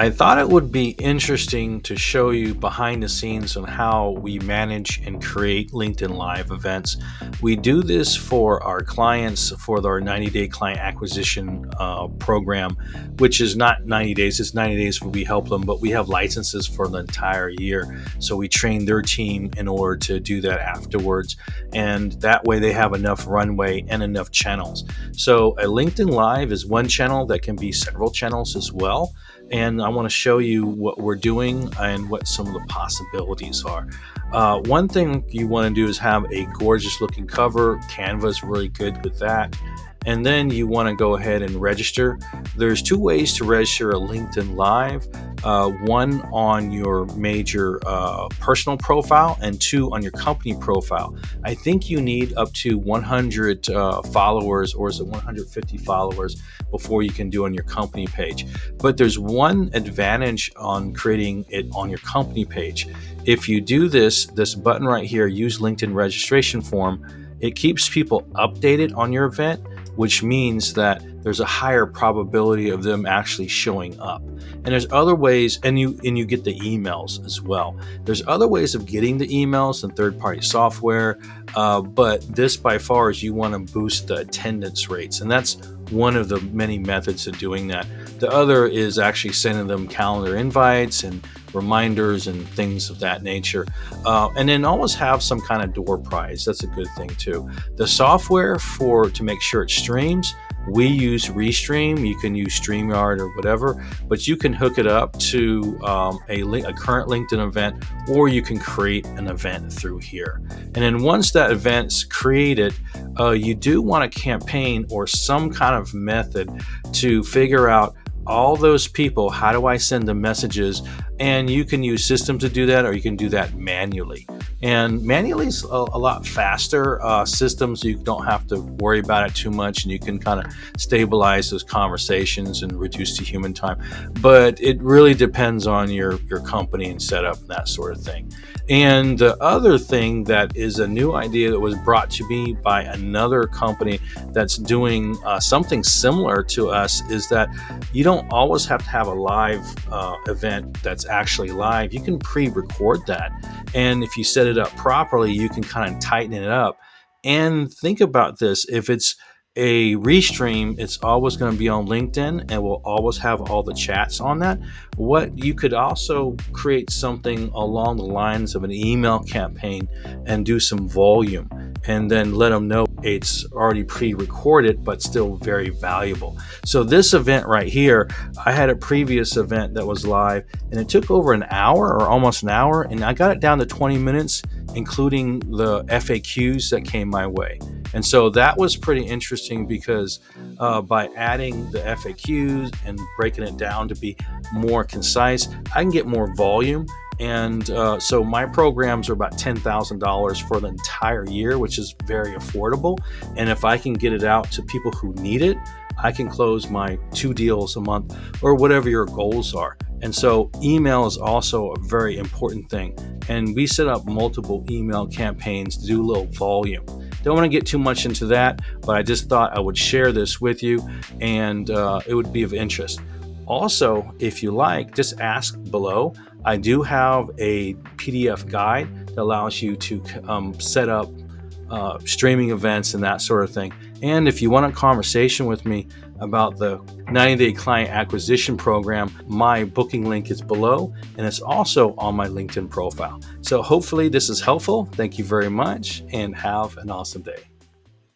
I thought it would be interesting to show you behind the scenes on how we manage and create LinkedIn Live events. We do this for our clients for our 90-day client acquisition program, which is not 90 days, it's 90 days where we help them, but we have licenses for the entire year. So we train their team in order to do that afterwards. And that way they have enough runway and enough channels. So a LinkedIn Live is one channel that can be several channels as well. And I want to show you what we're doing and what some of the possibilities are. One thing you want to do is have a gorgeous looking cover. Canva is really good with that. And then you want to go ahead and register. There's two ways to register a LinkedIn Live. One on your major personal profile and two on your company profile. I think you need up to 100 followers, or is it 150 followers before you can do on your company page. But there's one advantage on creating it on your company page. If you do this button right here, use LinkedIn registration form, it keeps people updated on your event, which means that there's a higher probability of them actually showing up. And there's other ways, and you get the emails as well. There's other ways of getting the emails and third-party software, but this by far is you want to boost the attendance rates, and that's one of the many methods of doing that. The other is actually sending them calendar invites and reminders and things of that nature. And then always have some kind of door prize. That's a good thing too. The software to make sure it streams, we use Restream. You can use StreamYard or whatever, but you can hook it up to a current LinkedIn event, or you can create an event through here. And then once that event's created, you do want a campaign or some kind of method to figure out all those people, how do I send them messages? And you can use systems to do that, or you can do that manually. And manually is a lot faster. Systems, you don't have to worry about it too much, and you can kind of stabilize those conversations and reduce the human time. But it really depends on your company and setup and that sort of thing. And the other thing that is a new idea that was brought to me by another company that's doing something similar to us is that you don't always have to have a live event that's actually live. You can pre-record that. And if you set it up properly, you can kind of tighten it up. And think about this. If it's a restream, it's always going to be on LinkedIn and will always have all the chats on that. What you could also create something along the lines of an email campaign and do some volume, and then let them know it's already pre-recorded but still very valuable. So this event right here, I had a previous event that was live and it took over an hour or almost an hour, and I got it down to 20 minutes, including the FAQs that came my way. And so that was pretty interesting because by adding the FAQs and breaking it down to be more concise, I can get more volume. And so my programs are about $10,000 for the entire year, which is very affordable. And if I can get it out to people who need it, I can close my 2 deals a month or whatever your goals are. And so email is also a very important thing. And we set up multiple email campaigns to do a little volume. Don't want to get too much into that, but I just thought I would share this with you, and it would be of interest. Also, if you like, just ask below. I do have a PDF guide that allows you to set up streaming events and that sort of thing. And if you want a conversation with me about the 90-day client acquisition program, my booking link is below, and it's also on my LinkedIn profile. So hopefully this is helpful. Thank you very much, and have an awesome day.